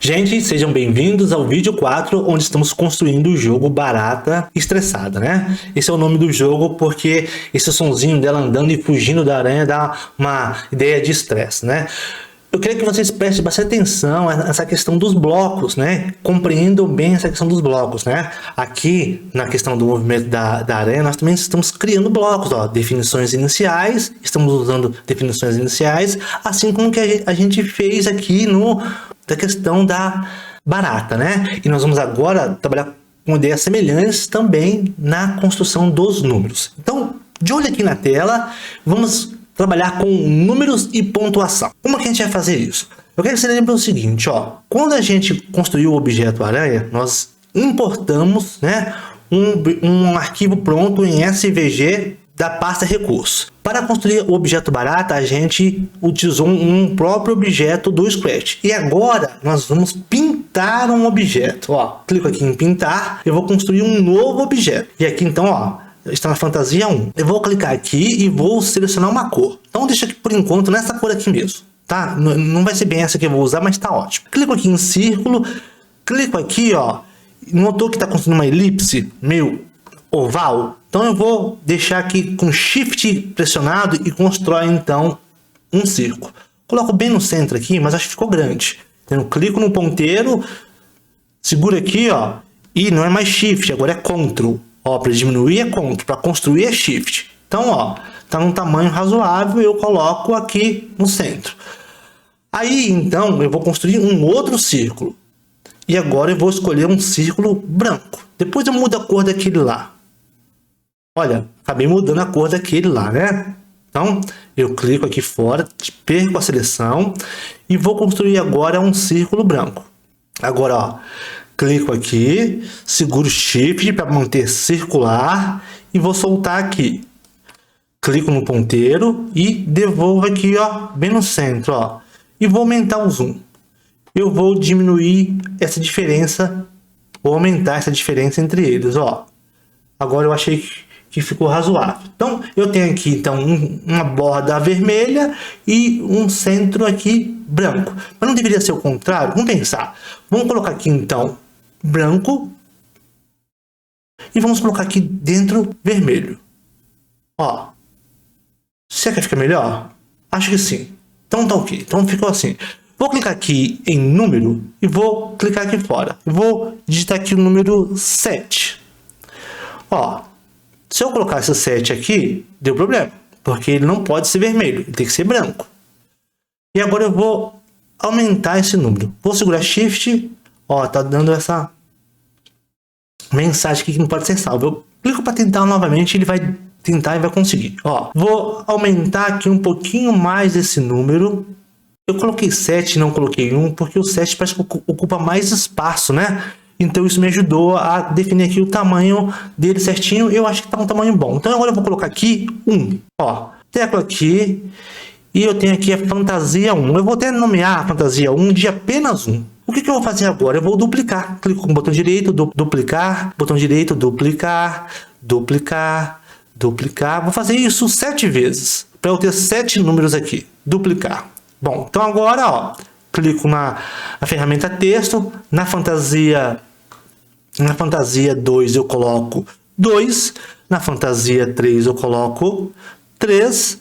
Gente, sejam bem-vindos ao vídeo 4, onde estamos construindo o jogo Barata Estressada, né? Esse é o nome do jogo porque esse sonzinho dela andando e fugindo da aranha dá uma ideia de estresse, né? Eu queria que vocês prestem bastante atenção a essa questão dos blocos, né? Compreendam bem essa questão dos blocos, né? Aqui, na questão do movimento da aranha, nós também estamos criando blocos, ó, definições iniciais, estamos usando definições iniciais, assim como que a gente fez aqui da questão da barata, né? E nós vamos agora trabalhar com ideias semelhantes também na construção dos números. Então, de olho aqui na tela, vamos trabalhar com números e pontuação. Como que a gente vai fazer isso? Eu quero que você lembre o seguinte, ó. Quando a gente construiu o objeto aranha, nós importamos, né, um arquivo pronto em SVG da pasta recursos. Para construir o objeto barata, a gente utilizou um próprio objeto do Scratch. E agora nós vamos pintar um objeto. Ó, clico aqui em pintar, eu vou construir um novo objeto. E aqui então, ó, está na fantasia 1. Eu vou clicar aqui e vou selecionar uma cor. Então deixa aqui por enquanto nessa cor aqui mesmo, tá? Não vai ser bem essa que eu vou usar, mas tá ótimo. Clico aqui em círculo, clico aqui, ó. Notou que está construindo uma elipse meio oval? Então eu vou deixar aqui com Shift pressionado e constrói então um círculo. Coloco bem no centro aqui, mas acho que ficou grande. Então eu clico no ponteiro, seguro aqui, ó, e não é mais Shift, agora é Ctrl. Ó, para diminuir é Ctrl, para construir é Shift. Então, ó, tá num tamanho razoável, eu coloco aqui no centro. Aí, então, eu vou construir um outro círculo. E agora eu vou escolher um círculo branco. Depois eu mudo a cor daquele lá. Olha, acabei mudando a cor daquele lá, né? Então, eu clico aqui fora, perco a seleção e vou construir agora um círculo branco. Agora, ó, clico aqui, seguro Shift para manter circular e vou soltar aqui. Clico no ponteiro e devolvo aqui, ó, bem no centro, ó. E vou aumentar o zoom. Eu vou diminuir essa diferença, vou aumentar essa diferença entre eles, ó. Agora eu achei que ficou razoável. Então, eu tenho aqui então uma borda vermelha e um centro aqui branco. Mas não deveria ser o contrário? Vamos pensar. Vamos colocar aqui então branco e vamos colocar aqui dentro vermelho. Ó. Será que fica melhor? Acho que sim. Então tá ok. Então ficou assim. Vou clicar aqui em número e vou clicar aqui fora. Vou digitar aqui o número 7. Ó. Se eu colocar esse 7 aqui, deu problema, porque ele não pode ser vermelho, ele tem que ser branco. E agora eu vou aumentar esse número. Vou segurar Shift, ó, tá dando essa mensagem aqui que não pode ser salvo. Eu clico para tentar novamente, ele vai tentar e vai conseguir. Ó, vou aumentar aqui um pouquinho mais esse número. Eu coloquei 7 e não coloquei 1, porque o 7 parece que ocupa mais espaço, né? Então isso me ajudou a definir aqui o tamanho dele certinho. Eu acho que está um tamanho bom. Então agora eu vou colocar aqui 1. Ó, tecla aqui. E eu tenho aqui a fantasia 1. Eu vou até nomear a fantasia 1 de apenas 1. O que eu vou fazer agora? Eu vou duplicar. Clico com o botão direito, duplicar. Botão direito, duplicar. Duplicar. Duplicar. Vou fazer isso 7 vezes. Para eu ter 7 números aqui. Duplicar. Bom, então agora, ó. Clico na ferramenta texto. Na fantasia 2 eu coloco 2, na fantasia 3 eu coloco 3,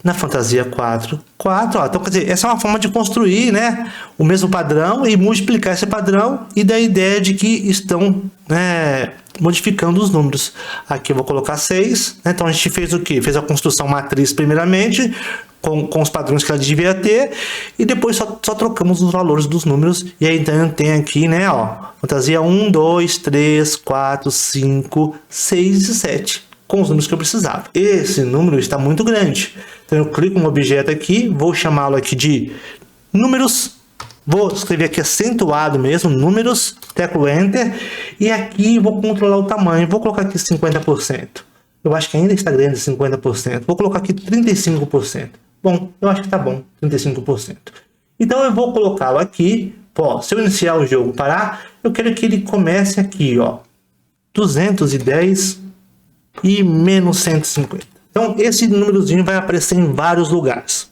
na fantasia 4, 4. Ó, então, quer dizer, essa é uma forma de construir, né, o mesmo padrão e multiplicar esse padrão e dar a ideia de que estão, né, modificando os números. Aqui eu vou colocar 6, né? Então a gente fez o que? Fez a construção matriz primeiramente, com os padrões que ela devia ter, e depois só trocamos os valores dos números, e aí então tem aqui, né, ó, fantasia 1, 2, 3, 4, 5, 6 e 7, com os números que eu precisava. Esse número está muito grande, então eu clico no objeto aqui, vou chamá-lo aqui de números, vou escrever aqui acentuado mesmo, números, teclo Enter, e aqui vou controlar o tamanho, vou colocar aqui 50%. Eu acho que ainda está grande 50%. Vou colocar aqui 35%. Bom, eu acho que tá bom, 35%. Então eu vou colocá-lo aqui. Ó, se eu iniciar o jogo parar, eu quero que ele comece aqui, ó, 210 e menos 150. Então esse númerozinho vai aparecer em vários lugares.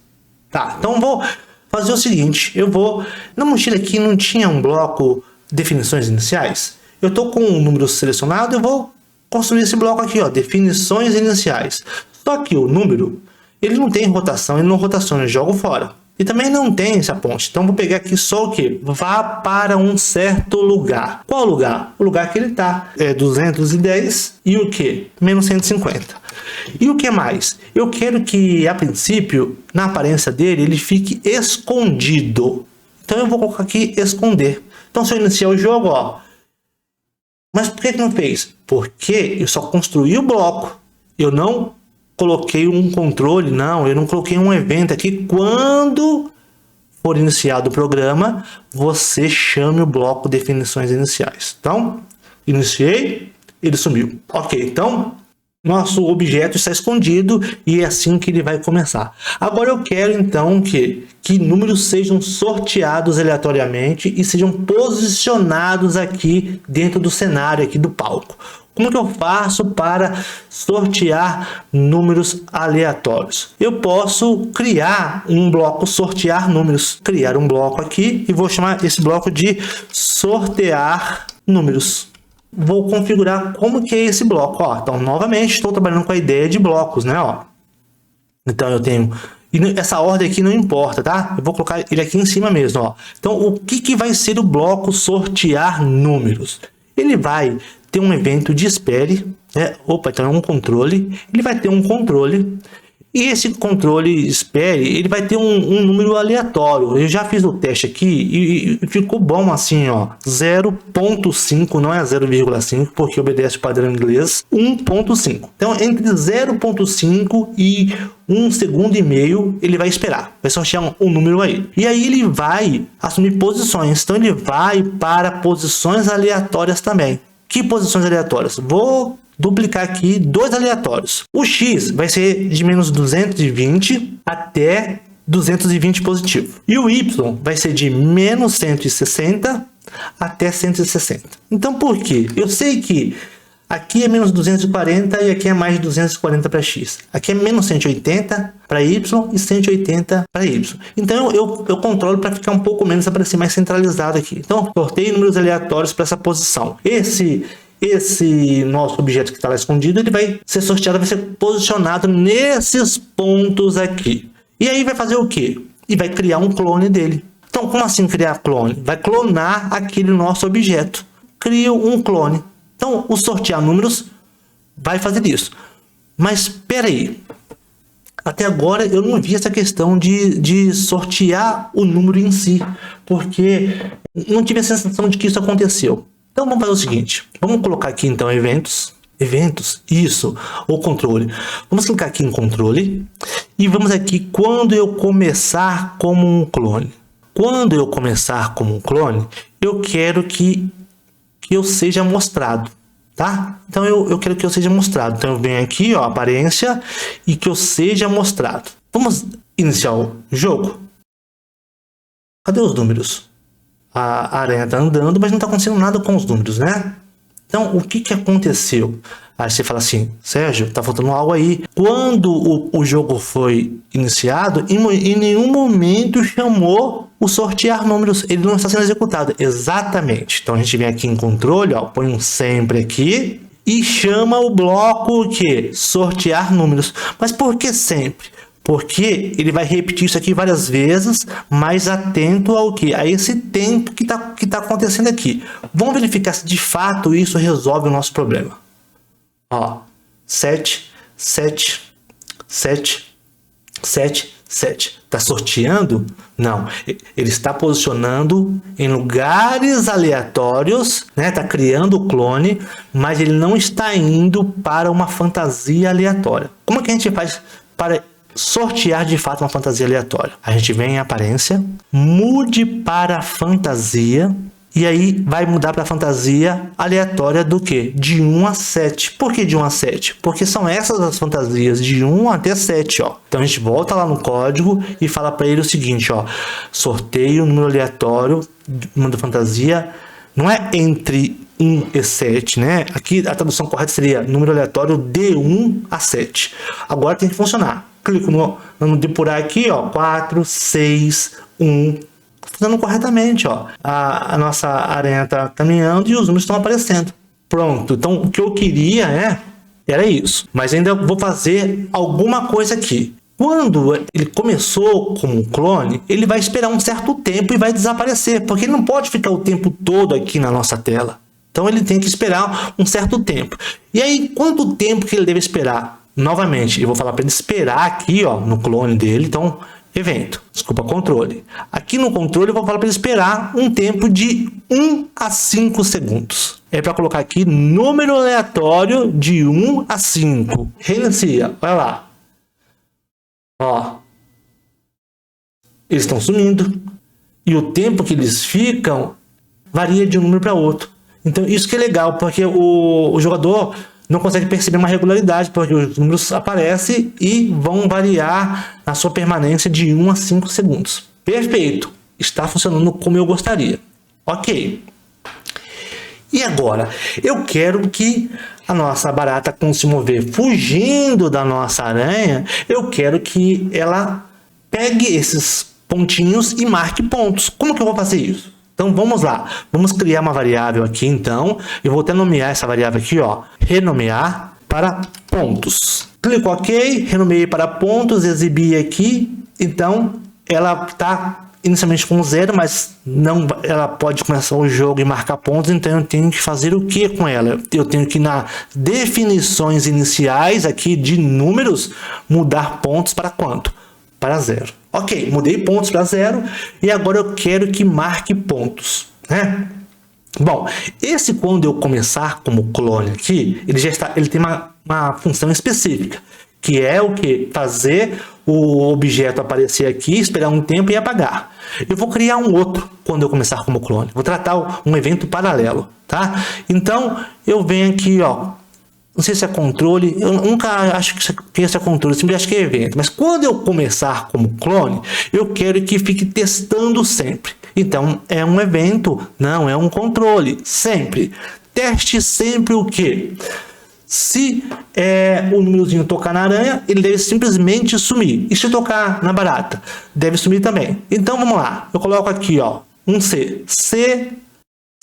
Tá, então vou fazer o seguinte, eu vou... Na mochila aqui não tinha um bloco definições iniciais? Eu estou com um número selecionado, eu vou construir esse bloco aqui, ó, definições iniciais. Só que o número, ele não tem rotação, ele não rotaciona, eu jogo fora. E também não tem essa ponte. Então vou pegar aqui só o que? Vá para um certo lugar. Qual lugar? O lugar que ele está. É 210 e o que? Menos 150. E o que mais? Eu quero que, a princípio, na aparência dele, ele fique escondido. Então eu vou colocar aqui esconder. Então se eu iniciar o jogo, ó. Mas por que não fez? Porque eu só construí o bloco. Eu não coloquei um controle, não. Eu não coloquei um evento aqui. Quando for iniciado o programa, você chame o bloco definições iniciais. Então, iniciei, ele sumiu. Ok, então... Nosso objeto está escondido e é assim que ele vai começar. Agora eu quero então que números sejam sorteados aleatoriamente e sejam posicionados aqui dentro do cenário, aqui do palco. Como que eu faço para sortear números aleatórios? Eu posso criar um bloco sortear números. Criar um bloco aqui e vou chamar esse bloco de sortear números. Vou configurar como que é esse bloco, ó. Então, novamente, estou trabalhando com a ideia de blocos, né, ó. Então, eu tenho... E essa ordem aqui não importa, tá? Eu vou colocar ele aqui em cima mesmo, ó. Então, o que vai ser o bloco sortear números? Ele vai ter um evento de espere, né? Opa, então é um controle. Ele vai ter um controle. E esse controle espere, ele vai ter um número aleatório. Eu já fiz o teste aqui e ficou bom assim, ó. 0.5, não é 0,5, porque obedece o padrão inglês. 1.5. Então, entre 0.5 e 1,5 segundo, ele vai esperar. Vai sortear um número aí. E aí ele vai assumir posições. Então, ele vai para posições aleatórias também. Que posições aleatórias? Vou duplicar aqui dois aleatórios. O X vai ser de menos 220 até 220 positivo. E o Y vai ser de menos 160 até 160. Então por quê? Eu sei que aqui é menos 240 e aqui é mais de 240 para X. Aqui é menos 180 para Y e 180 para Y. Então eu controlo para ficar um pouco menos, para ser mais centralizado aqui. Então sorteio números aleatórios para essa posição. Esse nosso objeto que está lá escondido, ele vai ser sorteado, vai ser posicionado nesses pontos aqui. E aí vai fazer o quê? E vai criar um clone dele. Então, como assim criar clone? Vai clonar aquele nosso objeto. Cria um clone. Então, o sortear números vai fazer isso. Mas, espera aí. Até agora, eu não vi essa questão de sortear o número em si. Porque não tive a sensação de que isso aconteceu. Então vamos fazer o seguinte, vamos colocar aqui então eventos, isso, o controle. Vamos clicar aqui em controle e vamos aqui quando eu começar como um clone. Quando eu começar como um clone, eu quero que eu seja mostrado, tá? Então eu quero que eu seja mostrado. Então eu venho aqui, ó, aparência e que eu seja mostrado. Vamos iniciar o jogo. Cadê os números? A aranha está andando, mas não está acontecendo nada com os números, né? Então, o que aconteceu? Aí você fala assim, Sérgio, tá faltando algo aí. Quando o jogo foi iniciado, em nenhum momento chamou o sortear números. Ele não está sendo executado. Exatamente. Então, a gente vem aqui em controle, ó, põe um sempre aqui e chama o bloco que sortear números. Mas por que sempre? Porque ele vai repetir isso aqui várias vezes, mais atento ao que? A esse tempo que tá acontecendo aqui. Vamos verificar se de fato isso resolve o nosso problema. Ó, 7, 7, 7, 7, 7. Está sorteando? Não. Ele está posicionando em lugares aleatórios, né? Está criando o clone, mas ele não está indo para uma fantasia aleatória. Como que a gente faz para sortear de fato uma fantasia aleatória? A gente vem em aparência, mude para fantasia e aí vai mudar para fantasia aleatória do que? De 1 a 7. Por que de 1 a 7? Porque são essas as fantasias de 1 até 7, ó. Então a gente volta lá no código e fala para ele o seguinte, ó, sorteio número aleatório, número de fantasia, não é entre 1 e 7, né? Aqui a tradução correta seria número aleatório de 1 a 7. Agora tem que funcionar. clico no depurar aqui, ó, 4, 6, 1, funcionando corretamente, ó. A nossa aranha está caminhando e os números estão aparecendo. Pronto, então o que eu queria era isso, mas ainda vou fazer alguma coisa aqui. Quando ele começou como clone, ele vai esperar um certo tempo e vai desaparecer, porque ele não pode ficar o tempo todo aqui na nossa tela. Então ele tem que esperar um certo tempo. E aí, quanto tempo que ele deve esperar? Novamente, eu vou falar para ele esperar aqui, ó, no clone dele. Então, controle. Aqui no controle eu vou falar para ele esperar um tempo de 1 a 5 segundos. É para colocar aqui número aleatório de 1 a 5. Reinicia, vai lá. Ó, eles estão sumindo e o tempo que eles ficam varia de um número para outro. Então isso que é legal, porque o jogador não consegue perceber uma regularidade, porque os números aparecem e vão variar na sua permanência de 1 a 5 segundos. Perfeito, está funcionando como eu gostaria. Ok. E agora, eu quero que a nossa barata, quando se mover fugindo da nossa aranha, eu quero que ela pegue esses pontinhos e marque pontos. Como que eu vou fazer isso? Então vamos lá, vamos criar uma variável aqui então. Eu vou até nomear essa variável aqui, ó, renomear para pontos. Clico OK, renomeei para pontos, exibi aqui. Então ela está inicialmente com 0, mas não, ela pode começar o jogo e marcar pontos, então eu tenho que fazer o que com ela? Eu tenho que, nas definições iniciais aqui de números, mudar pontos para quanto? Para 0. Ok, mudei pontos para 0 e agora eu quero que marque pontos, né? Bom, esse quando eu começar como clone aqui, ele tem uma função específica, que é o que? Fazer o objeto aparecer aqui, esperar um tempo e apagar. Eu vou criar um outro quando eu começar como clone. Vou tratar um evento paralelo, tá? Então, eu venho aqui, ó. Não sei se é controle, eu nunca acho que esse é controle, eu sempre acho que é evento. Mas quando eu começar como clone, eu quero que fique testando sempre. Então, é um evento, não é um controle, sempre. Teste sempre o quê? Se o númerozinho tocar na aranha, ele deve simplesmente sumir. E se tocar na barata, deve sumir também. Então vamos lá. Eu coloco aqui, ó, um C. C,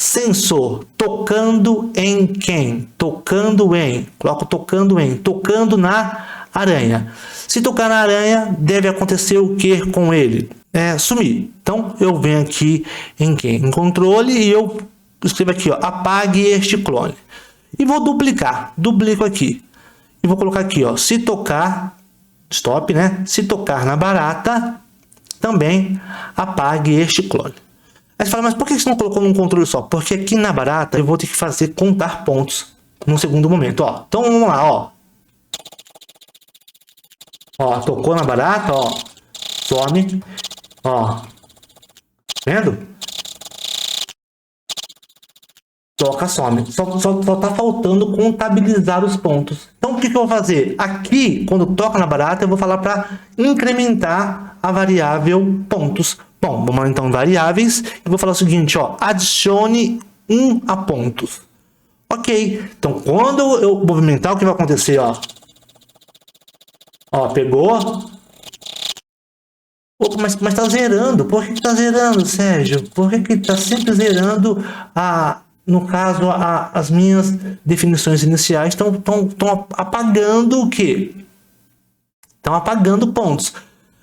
sensor, tocando em quem? Tocando em. Coloco tocando em. Tocando na aranha. Se tocar na aranha, deve acontecer o que com ele? Sumir. Então eu venho aqui em quem? Em controle e eu escrevo aqui, ó, apague este clone. E vou duplicar, duplico aqui. E vou colocar aqui, ó, se tocar, stop, né? Se tocar na barata, também apague este clone. Aí você fala, mas por que você não colocou num controle só? Porque aqui na barata eu vou ter que fazer contar pontos num segundo momento, ó. Então vamos lá, ó. Ó, tocou na barata, ó, some, ó. Vendo? Toca, some. Só tá faltando contabilizar os pontos. Então, o que eu vou fazer? Aqui, quando toca na barata, eu vou falar para incrementar a variável pontos. Bom, vamos lá então, variáveis. Eu vou falar o seguinte, ó, adicione 1 a pontos. Ok. Então, quando eu movimentar, o que vai acontecer, ó? Ó, pegou. Opa, mas tá zerando. Por que tá zerando, Sérgio? Por que tá sempre zerando no caso, as minhas definições iniciais estão apagando o quê? Estão apagando pontos.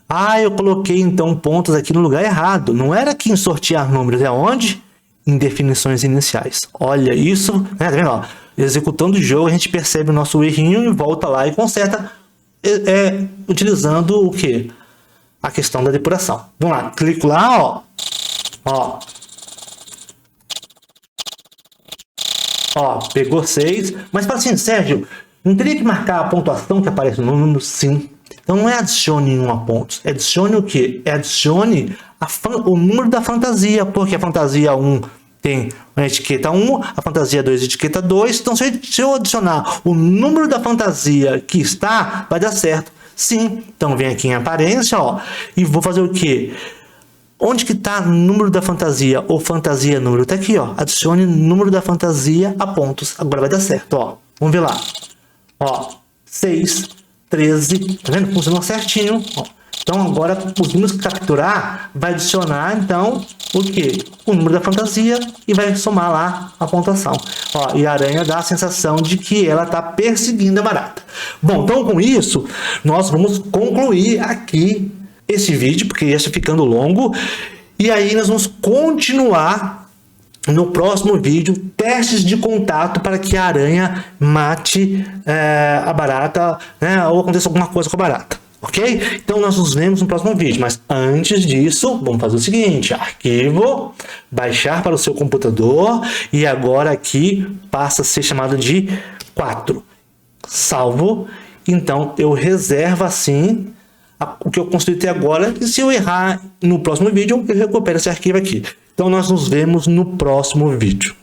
Ah, eu coloquei então pontos aqui no lugar errado. Não era aqui em sortear números, é onde? Em definições iniciais. Olha isso, né? Tá vendo? Ó, executando o jogo, a gente percebe o nosso errinho e volta lá e conserta, utilizando o quê? A questão da depuração. Vamos lá, clico lá, ó. Ó, pegou 6, mas fala assim, Sérgio, não teria que marcar a pontuação que aparece no número? Sim. Então não é adicione 1 a pontos, adicione o quê? Adicione o número da fantasia, porque a fantasia 1 tem a etiqueta 1, a fantasia 2 etiqueta 2, então se eu adicionar o número da fantasia que está, vai dar certo. Sim, então vem aqui em aparência, ó, e vou fazer o quê? Onde que está o número da fantasia? Ou fantasia número? Está aqui, ó. Adicione número da fantasia a pontos. Agora vai dar certo, ó. Vamos ver lá. Ó, 6. 13. Tá vendo? Funcionou certinho. Ó. Então agora os números que capturar vai adicionar então o que? O número da fantasia e vai somar lá a pontuação. Ó, e a aranha dá a sensação de que ela está perseguindo a barata. Bom, então com isso nós vamos concluir aqui esse vídeo, porque ia estar ficando longo. E aí nós vamos continuar no próximo vídeo, testes de contato para que a aranha mate a barata, né, ou aconteça alguma coisa com a barata. Ok? Então nós nos vemos no próximo vídeo, mas antes disso, vamos fazer o seguinte: arquivo, baixar para o seu computador, e agora aqui passa a ser chamado de 4. Salvo, então eu reservo assim o que eu construí até agora, e se eu errar no próximo vídeo, eu recupero esse arquivo aqui. Então nós nos vemos no próximo vídeo.